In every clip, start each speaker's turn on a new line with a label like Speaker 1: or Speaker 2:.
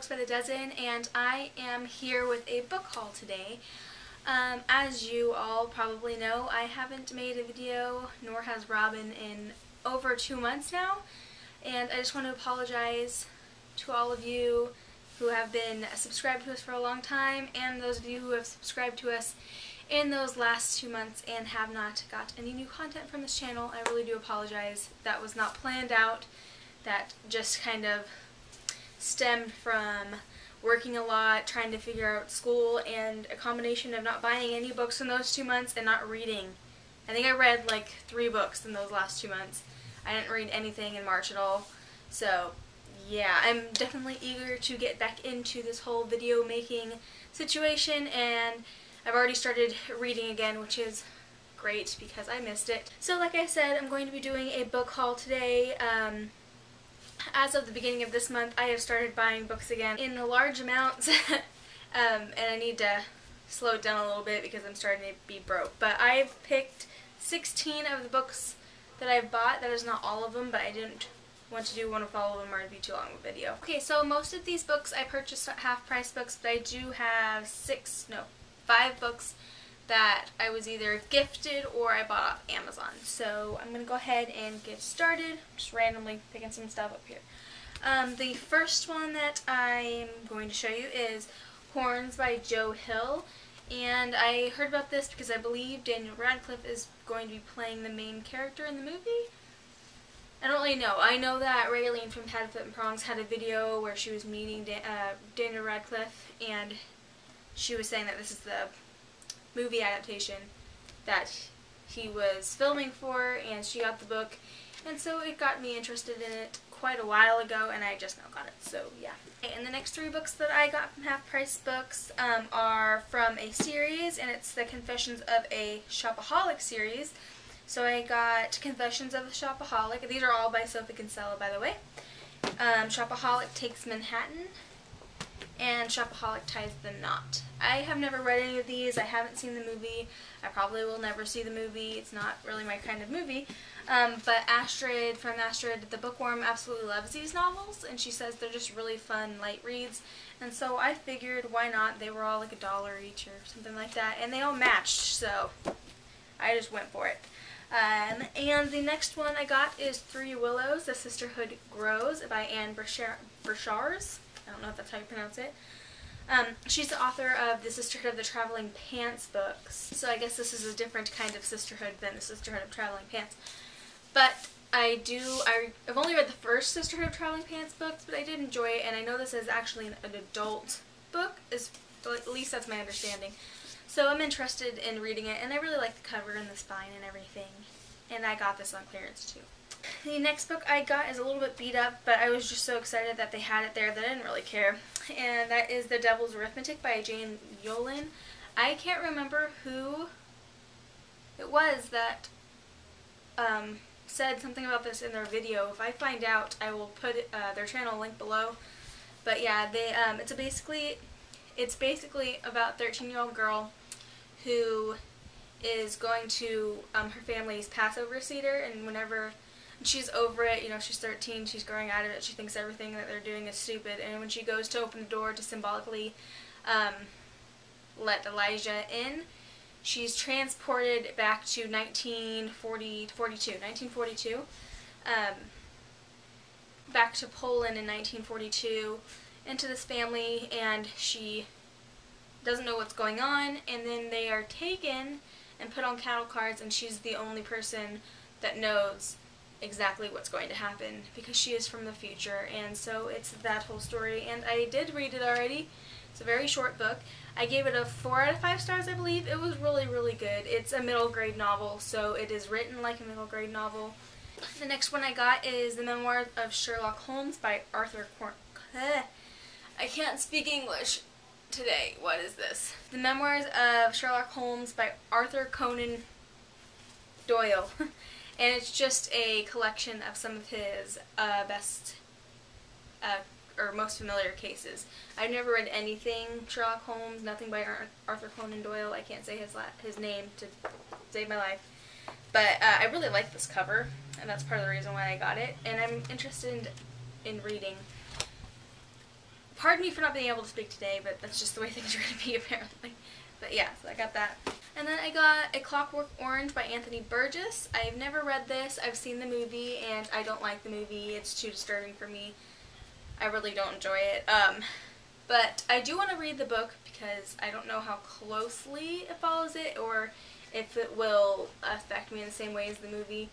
Speaker 1: Books by the Dozen, and I am here with a book haul today. As you all probably know, I haven't made a video, nor has Robin, in over 2 months now, and I just want to apologize to all of you who have been subscribed to us for a long time, and those of you who have subscribed to us in those last 2 months and have not got any new content from this channel. I really do apologize. That was not planned out. That just kind of stemmed from working a lot, trying to figure out school, and a combination of not buying any books in those 2 months and not reading. I think I read like 3 books in those last 2 months. I didn't read anything in March at all. So yeah, I'm definitely eager to get back into this whole video making situation, and I've already started reading again, which is great because I missed it. So like I said, I'm going to be doing a book haul today. As of the beginning of this month, I have started buying books again in large amounts, and I need to slow it down a little bit because I'm starting to be broke. But I've picked 16 of the books that I've bought. That is not all of them, but I didn't want to do one with all of them or it'd be too long of a video. Okay, so most of these books I purchased half-price books, but I do have 5 books that I was either gifted or I bought off Amazon. So I'm going to go ahead and get started, just randomly picking some stuff up here. The first one that I'm going to show you is Horns by Joe Hill, and I heard about this because I believe Daniel Radcliffe is going to be playing the main character in the movie. I don't really know. I know that Raylene from Padfoot and Prongs had a video where she was meeting Daniel Radcliffe, and she was saying that this is the movie adaptation that he was filming for, and she got the book, and so it got me interested in it quite a while ago, and I just now got it, so yeah. Okay, and the next 3 books that I got from Half Price Books are from a series, and it's the Confessions of a Shopaholic series. So I got Confessions of a Shopaholic. These are all by Sophie Kinsella, by the way. Shopaholic Takes Manhattan, and Shopaholic Ties the Knot. I have never read any of these. I haven't seen the movie. I probably will never see the movie. It's not really my kind of movie. But Astrid from Astrid the Bookworm absolutely loves these novels, and she says they're just really fun, light reads. And so I figured, why not? They were all like $1 each or something like that, and they all matched, so I just went for it. And the next one I got is Three Willows, The Sisterhood Grows by Anne Burchars. I don't know if that's how you pronounce it. She's the author of the Sisterhood of the Traveling Pants books, so I guess this is a different kind of sisterhood than the Sisterhood of Traveling Pants. But I've only read the first Sisterhood of Traveling Pants books, but I did enjoy it, and I know this is actually an adult book, at least that's my understanding. So I'm interested in reading it, and I really like the cover and the spine and everything, and I got this on clearance too. The next book I got is a little bit beat up, but I was just so excited that they had it there that I didn't really care. And that is The Devils Arithmetic by Jane Yolen. I can't remember who it was that said something about this in their video. If I find out, I will put their channel link below. But yeah, it's basically about a 13-year-old girl who is going to her family's Passover Seder, and whenever she's over it, you know, she's 13, she's growing out of it, she thinks everything that they're doing is stupid, and when she goes to open the door to symbolically let Elijah in, she's transported back to 1942, back to Poland in 1942, into this family, and she doesn't know what's going on, and then they are taken and put on cattle cars, and she's the only person that knows exactly what's going to happen because she is from the future. And so it's that whole story, and I did read it already. It's a very short book. I gave it a 4 out of 5 stars, I believe. It was really, really good. It's a middle grade novel, so it is written like a middle grade novel. The next one I got is The Memoirs of Sherlock Holmes by Arthur I can't speak English today. What is this? The Memoirs of Sherlock Holmes by Arthur Conan Doyle. And it's just a collection of some of his best or most familiar cases. I've never read anything Sherlock Holmes, nothing by Arthur Conan Doyle. I can't say his name to save my life. But I really like this cover, and that's part of the reason why I got it. And I'm interested in reading pardon me for not being able to speak today, but that's just the way things are going to be apparently. But yeah, so I got that. And then I got A Clockwork Orange by Anthony Burgess. I've never read this. I've seen the movie, and I don't like the movie. It's too disturbing for me. I really don't enjoy it. But I do want to read the book because I don't know how closely it follows it or if it will affect me in the same way as the movie.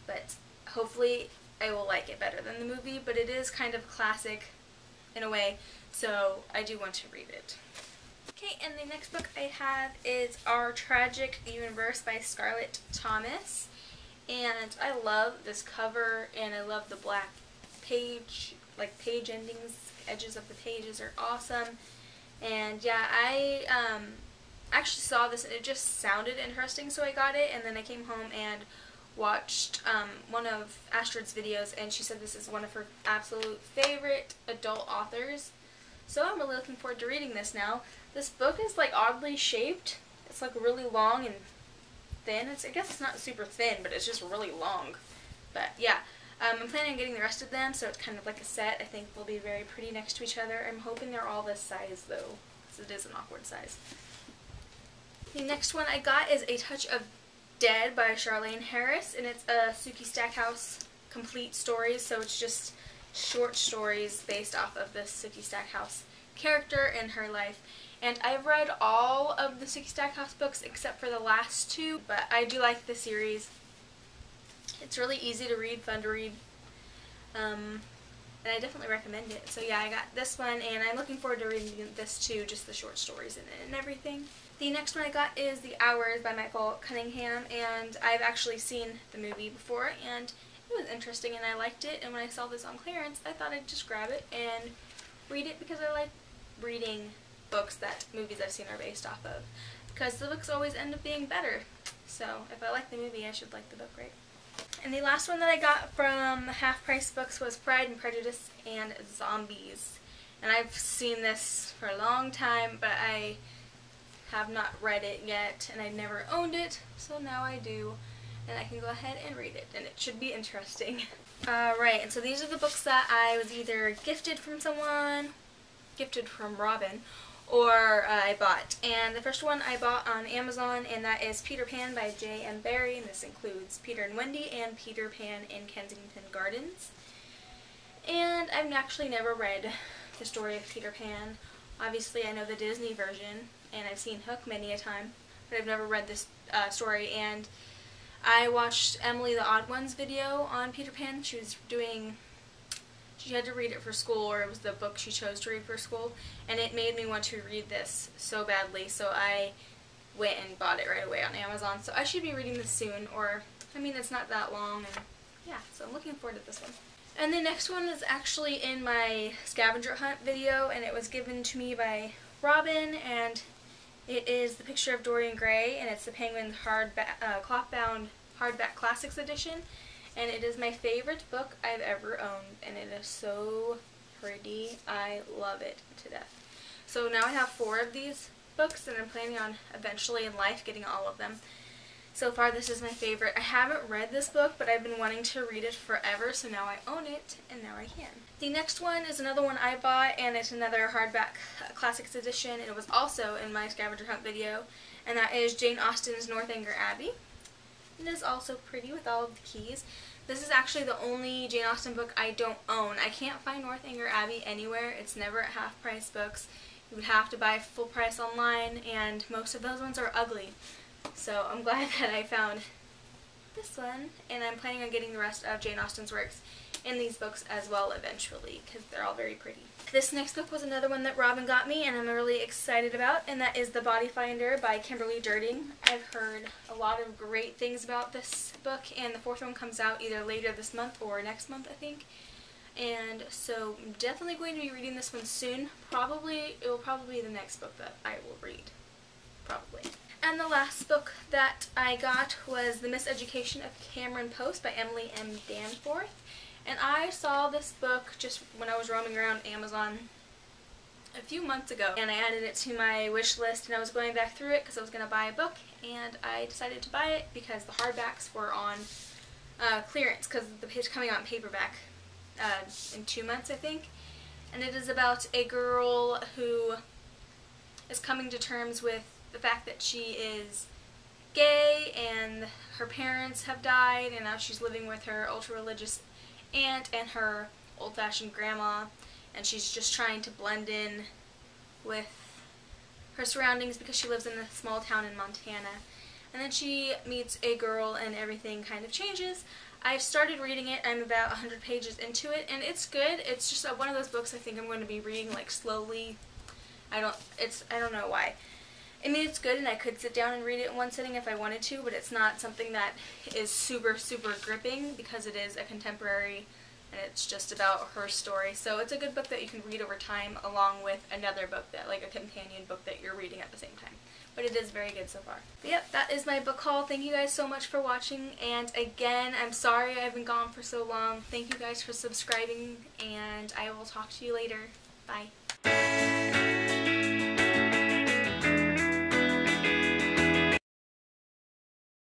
Speaker 1: But hopefully I will like it better than the movie. But it is kind of classic in a way, so I do want to read it. Okay, and the next book I have is Our Tragic Universe by Scarlett Thomas. And I love this cover, and I love the black page, like page endings, edges of the pages are awesome. And yeah, I actually saw this and it just sounded interesting, so I got it, and then I came home and watched one of Astrid's videos, and she said this is one of her absolute favorite adult authors. So I'm really looking forward to reading this now. This book is like oddly shaped. It's like really long and thin. I guess it's not super thin, but it's just really long. But yeah, I'm planning on getting the rest of them, so it's kind of like a set. I think they'll be very pretty next to each other. I'm hoping they're all this size though, because it is an awkward size. The next one I got is A Touch of Dead by Charlaine Harris, and it's a Sookie Stackhouse complete stories, so it's just short stories based off of the Sookie Stackhouse character and her life. And I've read all of the Sookie Stackhouse books except for the last two, but I do like the series. It's really easy to read, fun to read, and I definitely recommend it. So yeah, I got this one, and I'm looking forward to reading this too, just the short stories in it and everything. The next one I got is The Hours by Michael Cunningham, and I've actually seen the movie before, and it was interesting and I liked it, and when I saw this on clearance, I thought I'd just grab it and read it because I like reading books that movies I've seen are based off of, because the books always end up being better. So if I like the movie, I should like the book, right? And the last one that I got from Half Price Books was Pride and Prejudice and Zombies. And I've seen this for a long time, but I have not read it yet, and I never owned it, so now I do. And I can go ahead and read it, and it should be interesting. Right, and so these are the books that I was either gifted from someone, gifted from Robin, or I bought. And the first one I bought on Amazon, and that is Peter Pan by J.M. Barrie, and this includes Peter and Wendy and Peter Pan in Kensington Gardens. And I've actually never read the story of Peter Pan. Obviously I know the Disney version, and I've seen Hook many a time, but I've never read this story. And I watched Emily the Odd Ones video on Peter Pan. She had to read it for school, or it was the book she chose to read for school, and it made me want to read this so badly, so I went and bought it right away on Amazon. So I should be reading this soon, or, I mean, it's not that long, and yeah, so I'm looking forward to this one. And the next one is actually in my scavenger hunt video, and it was given to me by Robin, and it is The Picture of Dorian Gray, and it's the Penguin cloth-bound hardback classics edition. And it is my favorite book I've ever owned, and it is so pretty. I love it to death. So now I have 4 of these books, and I'm planning on eventually in life getting all of them. So far this is my favorite. I haven't read this book, but I've been wanting to read it forever, so now I own it, and now I can. The next one is another one I bought, and it's another hardback classics edition. It was also in my scavenger hunt video, and that is Jane Austen's Northanger Abbey. It is also pretty with all of the keys. This is actually the only Jane Austen book I don't own. I can't find Northanger Abbey anywhere. It's never at Half Price Books. You would have to buy full price online, and most of those ones are ugly. So I'm glad that I found this one, and I'm planning on getting the rest of Jane Austen's works in these books as well eventually, because they're all very pretty. This next book was another one that Robin got me, and I'm really excited about, and that is The Body Finder by Kimberly Durding. I've heard a lot of great things about this book, and the 4th one comes out either later this month or next month, I think. And so I'm definitely going to be reading this one soon. It will probably be the next book that I will read. Probably. And the last book that I got was The Miseducation of Cameron Post by Emily M. Danforth. And I saw this book just when I was roaming around Amazon a few months ago, and I added it to my wish list, and I was going back through it because I was going to buy a book, and I decided to buy it because the hardbacks were on clearance, because it's coming out in paperback in 2 months, I think. and it is about a girl who is coming to terms with the fact that she is gay and her parents have died, and now she's living with her ultra-religious aunt and her old-fashioned grandma, and she's just trying to blend in with her surroundings because she lives in a small town in Montana. And then she meets a girl and everything kind of changes. I've started reading it. I'm about 100 pages into it, and it's good. It's just one of those books I think I'm going to be reading like slowly. I don't know why. I mean, it's good, and I could sit down and read it in one sitting if I wanted to, but it's not something that is super, super gripping because it is a contemporary and it's just about her story. So it's a good book that you can read over time along with another book, that like a companion book that you're reading at the same time. But it is very good so far. But yep, that is my book haul. Thank you guys so much for watching, and again, I'm sorry I've been gone for so long. Thank you guys for subscribing, and I will talk to you later. Bye.